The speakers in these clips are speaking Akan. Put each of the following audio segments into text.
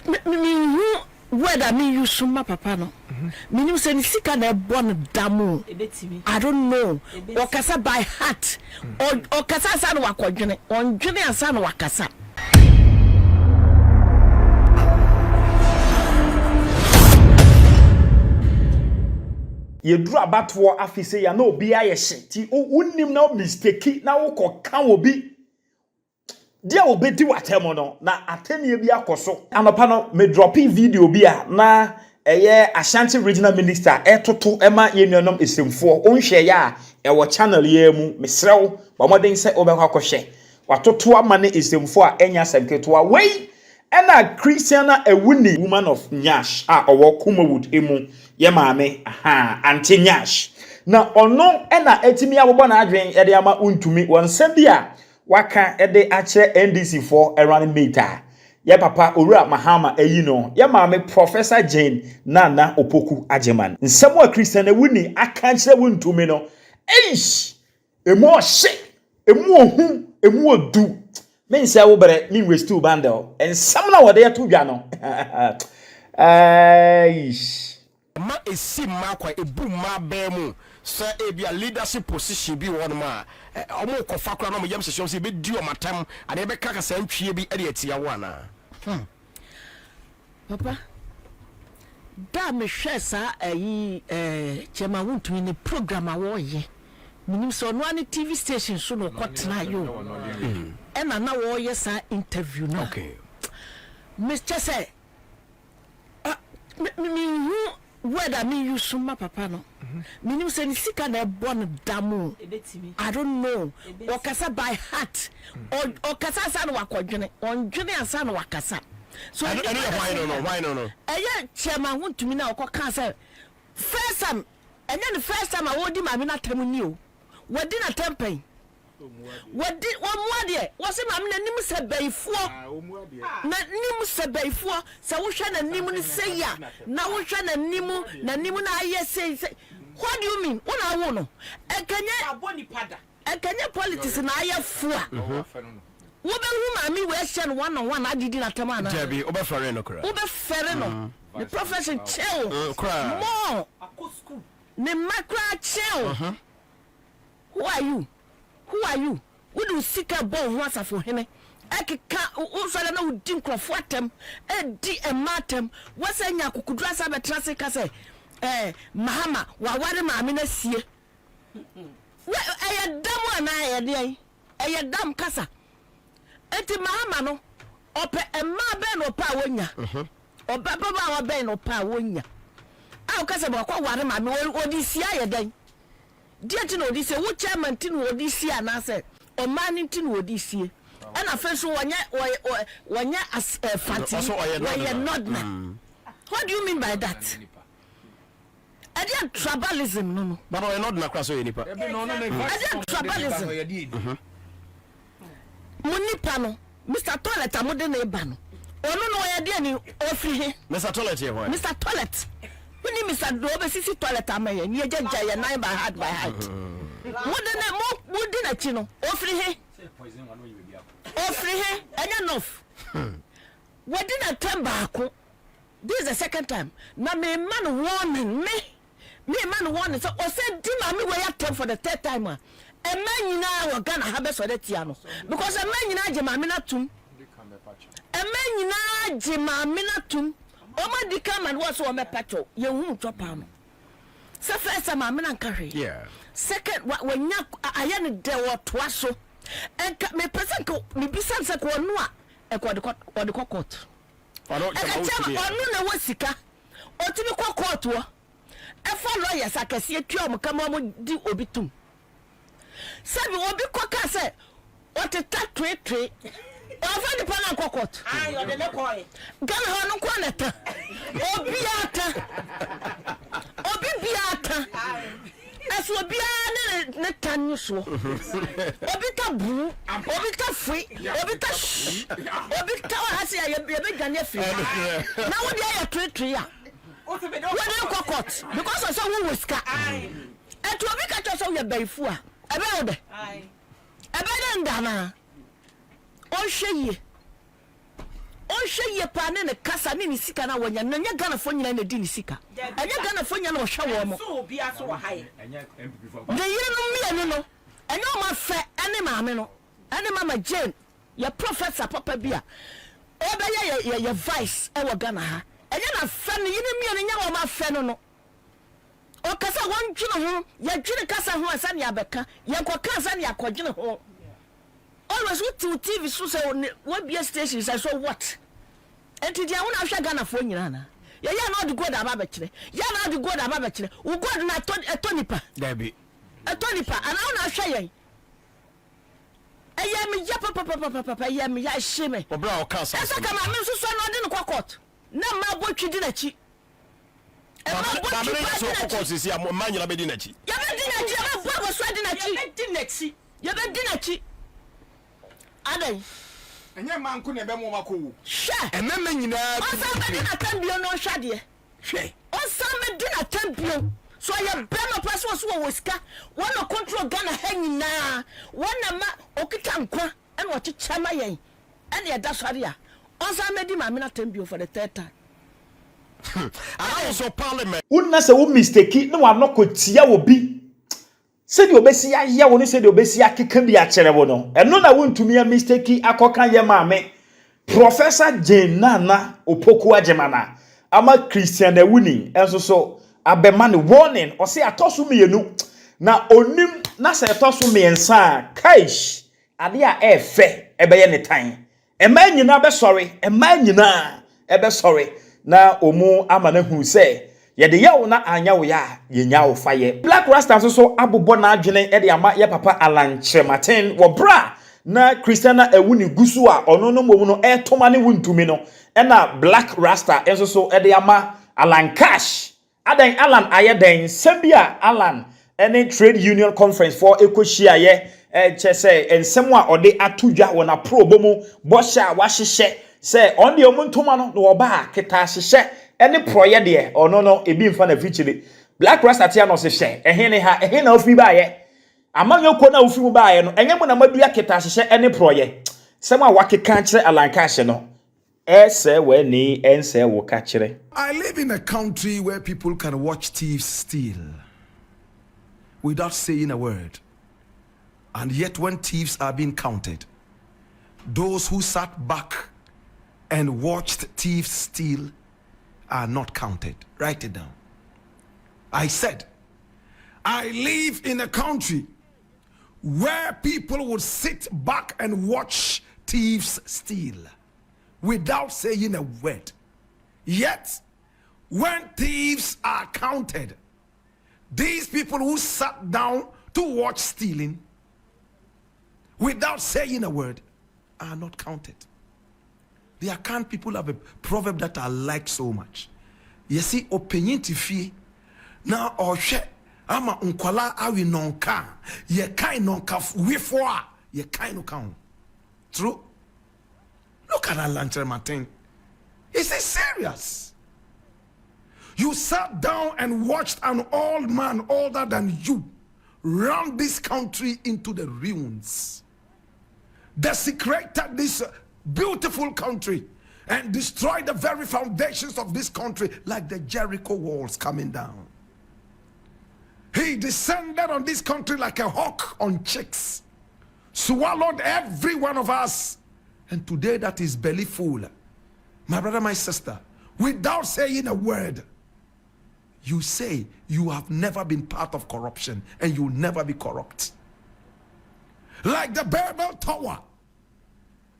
me whether me you suma papa no. Me you say sika na born damu. I don't know. Okasa by heart. Or kasa san wakodwene. Ondwene asan wakasa. Ye drew about war afise ya no obi ayehye ti unnim na mistake na wo koka obi dia obedi watemo no na atenie bi akoso anopa no me dropping video bi a na eye Ashanti regional minister etoto ema yenuanom esemfo onhwe ya e wo channel ye mu mesrew ba moden se obekwa kohwe watoto amane esemfo a enya semketo a wei ena Christiana Awuni woman of Nyash a owo Kumawood emu ye maame anti Nyash na ono ena etimi abobo na adwen ye de ama Wontumi wonsam bia waka ede ache NDC for around meter ye papa owura Mahama no ye maame Professor Jane Nana Opoku Ajeman nsem wa Christiana Awuni aka kire Wontumi no emu ohye emu ohu emu odu men say wo bere me waste two bundle and some na wode to dwa no ma esi ma kwa ebu ma be mu say e bia leadership position bi won ma omo ko fakra no mo yam session say be di o matam and e be kaka sa ntwie bi e de atia wo ana papa da me hwe sa chema Wontumi ni program a wo ye minim so no ani TV station so no kotena yo ena na wo ye sa interview no okay Mr. say me whether me you suma papa no minim say ni sika na born damu I don't know okasa by heart or kasa san wakodwene ondwene asan wakasa so why no eye chairman Wontumi na okoka say first time and then the first time I wodi mami na temu ni o wodi na tempen wodi womwade wose mami na nim se baifuo na nim se baifuo se wo hwe na nim ni se ya na wo hwe na nim na aye se what do you mean una wo no ekanye politics na aye fua wo be hu mami we hye no one on one adidi na tema na Debbie obefere no kra obefere no the profession chill more akosku ne makra chill who are you we do sika bon ho asafo hene ekeka wo so na udi nkrofo atem edi ematem wasanya kukudu asa betra se ka se Mahama wa ware maame na sie we eyedam ana eyede eyedam kasa enti Mahama no ope ema be no pa wonya obaba ba wa be no pa wonya a kasa ba kwa ware maame odi sie ayedan dieti no odi sie wo chairman tin wo odi sie ana se o man tin wo odi sie ana fe so wonya as fancy we not man. What do you mean by that? Adia tribalism no but we not na kwaso ye nipa adia tribalism Munipa no Mr. Toilet amode na eba no ono no ye de ni ofiri Mr. Toilet here boy Mr. Toilet we ni Mr. Dobe sisi toilet amaye ni ejeja ye nine by heart mode na chi no ofiri he enya nof we na temba ako. This is the second time na me man warning me man warning so o say di ma me we attempt for the third time a man nyina wa Ghana ha be so de tia no because a man nyina je ma me na tum a man nyina je ma me na tum o ma di come and was o me pacho ye hu topa no so first time ma me na nka yeah second when nya aye ne de wo toa so enka me person ko me bisa se ko no a e ko de court onu na wasika otimi kwa court wo e fa lawyers akase atua mo kama mo di obitum sabi obi kwa ka se oteta twe o fa di pana kwa court o de le koy gan ha no kwa neta obi biata aso obi ne tanyu so obi ta bu obi ta free obi ta hasi ya be gane free na wo dey ya twe a o se be do kwa court because of so wo wiska eto obi ka to so we baifu a ebe wo de ebe de ndana o hweye on she ye pa ne kasa ne sika na wonya no nya Ghana fo nyina na di ni sika enya Ghana fo nyina wo hwe wo mo so bia so wo haye enya NPP fo de yire no no enya o ma fe ene maame no ene mama Jane ye professor papa bia o be ye vice e wo Ghana ha enya na fe ne yire nya wo ma fe no o kasa won twene ho ye twene kasa ho asa ne abeka ye koka asa ne akodwene ho always with TV so say what be station say so what enti dia wona hwa Ghana fo nyina na ya na odi god aba bekire ya na odi god aba bekire u god na etonipa dabi etonipa ana wona hwa yen eya me ya papa ya me ya sheme obra o kan sa esa kama me so so na odi ne kokot na ma botwi di na chi e ma botwi so kokot sisi ya ma nyina be di na chi ya be di na chi ya be bo so di na chi ya be di na chi ya be di na chi adai enye manku ne be mo mako she ememe nyina osa me di na tambio no hwade she osa me di na tambio so ya be no person so wo sika wona control Ghana ha nyina wona ma okita nkwa e no chicha ma yen e na da sori a osa me di ma me na tambio for the third time and also parliament unna se wo mistake na wa no kotia wo bi se de obesi ya wo ni se de obesi akeka bi a kere wo no eno na wontumi ya mistake akoka ye maame Professor Jane Nana Opoku Ajemana ama Christiana Awuni enso so abema ne warning o se atoso mienu na onim na se atoso miensa kaish ade a efe ebeye ne tan ema nyina be sorry ema nyina ebe sorry na omu ama na hu se ye de yawo na anyawo ya ye nyawo faye Blak Rasta so abobọ na adwene e de ama ye papa Alanchematen wo bra na Christiana Awuni gusu a ono no momu no etoma ne Wontumi no e na Blak Rasta enso so e de ama Alan Cash adan Alan ayeden sambia Alan any trade union conference for ekohia ye chese ensem a ode atudwa wona probo mu bosha wa hyehyɛ se on de omuntoma no no oba keta hyehyɛ any proye de ono no ebi mfa na fichire Blak Rasta Att no se hye ehene ha ehena ofi ba ye amanyo ko na ofi mu ba ye no enye mo na madua keta hyehyɛ any proye sem a wakeka kire Alan Cash no ese we ni ense wo ka kire. I live in a country where people can watch thieves steal without saying a word. And yet when thieves are being counted, those who sat back and watched thieves steal are not counted. Write it down. I said, I live in a country where people would sit back and watch thieves steal without saying a word. Yet, when thieves are counted, these people who sat down to watch stealing without saying a word are not counted. The account people have a proverb that I like so much. You see, opinion tifi na oshe ama unkwala awi nonka ye kai nonka wifwa ye kai no count. True? Look at Alanchematen. Is it serious? You sat down and watched an old man older than you run this country into the ruins, desecrated this beautiful country, and destroyed the very foundations of this country like the Jericho walls coming down. He descended on this country like a hawk on chicks, swallowed every one of us, and today that is belly full. My brother, my sister, without saying a word, you say you have never been part of corruption and you'll never be corrupt. Like the Babel Tower,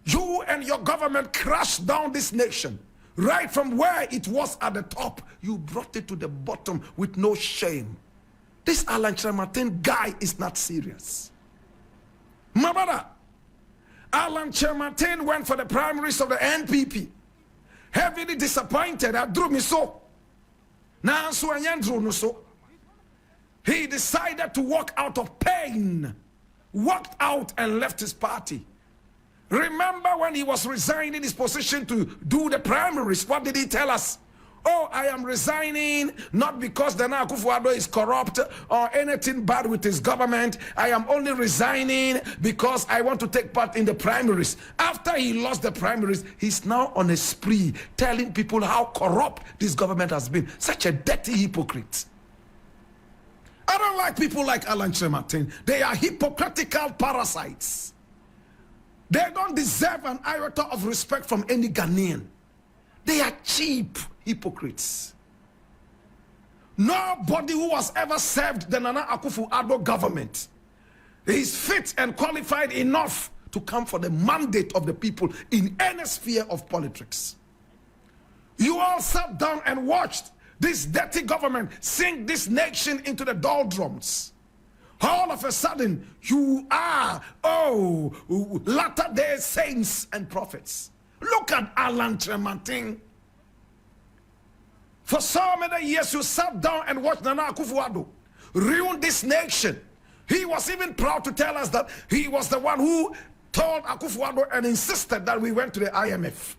you and your government crashed down this nation. Right from where it was at the top, you brought it to the bottom with no shame. This Alanchematen guy is not serious. My brother, Alanchematen went for the primaries of the NPP. Heavily disappointed. I drew me so. Now, so he decided to walk out of pain. Walked out and left his party. Remember when he was resigning his position to do the primaries, what did he tell us? Oh, I am resigning, not because Nana Akufo-Addo is corrupt or anything bad with his government. I am only resigning because I want to take part in the primaries. After he lost the primaries, he's now on a spree telling people how corrupt this government has been. Such a dirty hypocrite. I don't like people like Alan Chematin. They are hypocritical parasites. They don't deserve an iota of respect from any Ghanaian. They are cheap hypocrites. Nobody who has ever served the Nana Akufo-Addo government is fit and qualified enough to come for the mandate of the people in any sphere of politics. You all sat down and watched this dirty government sink this nation into the doldrums. All of a sudden, you are, latter-day saints and prophets. Look at Alan Chematin. For so many years, you sat down and watched Nana Akufo-Addo ruin this nation. He was even proud to tell us that he was the one who told Akufo-Addo and insisted that we went to the IMF.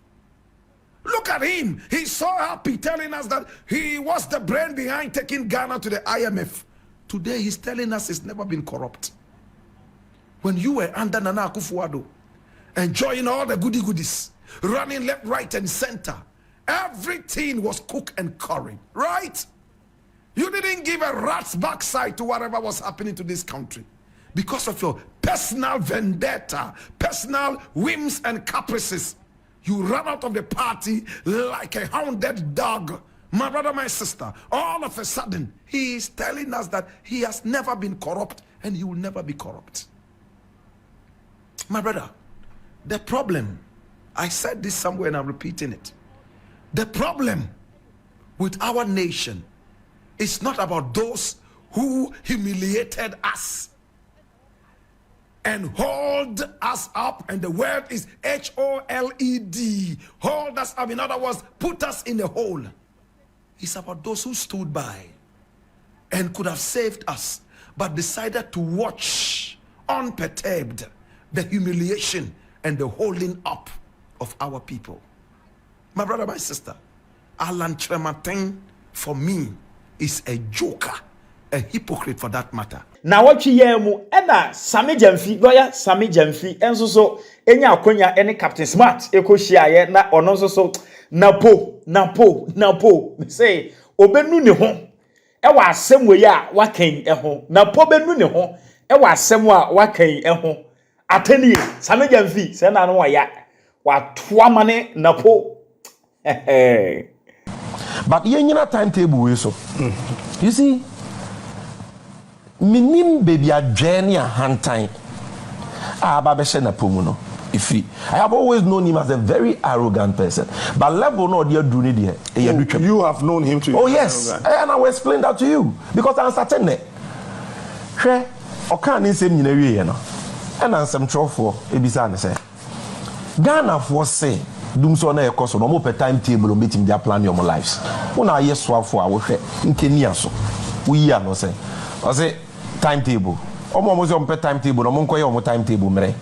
Look at him. He's so happy telling us that he was the brain behind taking Ghana to the IMF. Today, he's telling us it's never been corrupt. When you were under Nana Akufo-Addo, enjoying all the goodies, running left, right, and center, everything was cooked and curried, right? You didn't give a rat's backside to whatever was happening to this country because of your personal vendetta, personal whims and caprices. You ran out of the party like a hounded dog. My brother, my sister, all of a sudden, he is telling us that he has never been corrupt and he will never be corrupt. My brother, the problem, I said this somewhere and I'm repeating it. The problem with our nation is not about those who humiliated us and hold us up, and the word is HOLED. Hold us up, in other words, put us in a hole. It's about those who stood by and could have saved us, but decided to watch unperturbed the humiliation and the holding up of our people. My brother, my sister, Alan Chematin, for me, is a joker, a hypocrite for that matter. Na watchi yemu ena Sami Jamfi goya Sami Jamfi enso so enya akonya ene Captain Smart ekohia ye na ono so napo me say obenu ne ho e wa asem we ya wakan e ho napo benu ne ho e wa asem a wakan e ho atani Sami Jamfi se na no wa ya wa toa mane napo but yenyina timetable we so you see minim baby a journey a handtime babeshe na pomuno ifri. I have always known him as a very arrogant person, but level no dia do ni dia you have known him too. Oh yes, and I will explain that to you because I'm certain that hwe okan ni nsem nyina wie no and ansem trofo ebisa ne say Ghana for say dum so na ekoso no mo per timetable o meeting their plan your lives una yeso afo a wo hwe nkeni aso wo yi ano say o say timetable omo say on per timetable no mo nkoye o timetable mere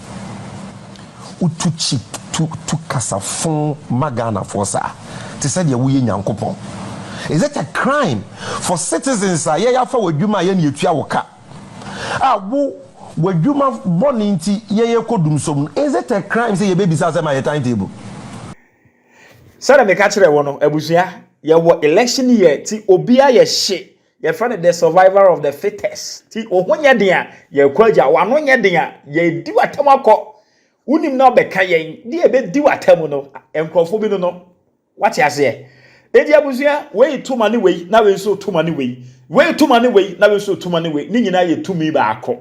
utuchi tu kasafon magana for sa te said ye wo ye nyankopon. Is it a crime for citizens ye ya fa wadwuma ye na etua wo ka wo wadwuma boni nti ye kodum som? Is it a crime say ye baby say my timetable? Sada me ka kire wo no abusua ye wo election year ti obia ye hye ye friend the survivor of the fittest ti ohonye den a ye kwaja wano nye den a ye di watam akọ unim na obeka yen di ebe di watam no enkrofo bi no wati ase edi abusua we tuma ni we na we so tuma ni we tuma ni we na we so tuma ni we ni nyina ye tumi ba akọ.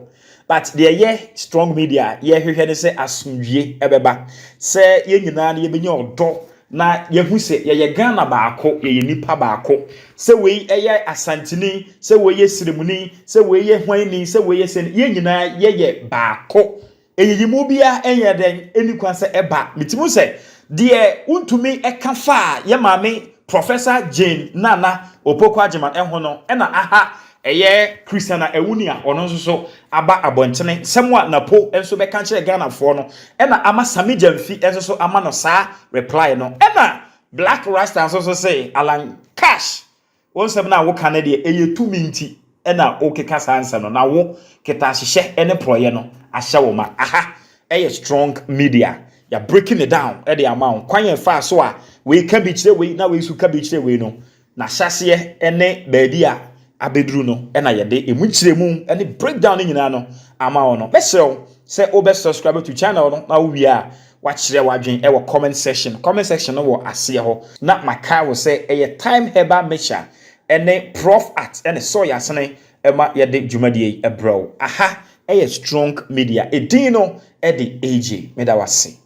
But the ye strong media ye hwehwe ne se asumdwie ebeba se ye nyina na ye benya odo na yehu se ye Ghana baako ye nipa baako se we eye asantini se we ye siremuni se we ye hwanni se we ye se ye nyina ye baako eyiyimu bia enye den enikwan se eba mitimu se de untumi ekafa ye maame Professor Jane Nana Opoko Agyemang eho no ena aha eye Christiana Awuni a ono so aba abonchene semwa napo enso beka nche Ghana fo no ena ama Sami Jamfi enso so ama no sa reply no ena Blak Rasta also say Alan Cash. Once na wo Canada eye 2 minti e na o keka sansa no na wo keta hye ene proye no ahye wo ma aha eye strong media ya breaking it down e the amount kwan fa so a we can be chire we na we su ka be chire we no na hyase ene baadi a abedru no e na ye de emu chire mu ene breakdown nyina no ama wo no besew say obe subscribe to channel no na wo wi a wachire wadwen e wo comment section no wo ase ho na maka wo say e time herbal mixture ene prof at ene soya sene ema ye de dwumadie e bro aha e strong media edin no e de AJ medawase.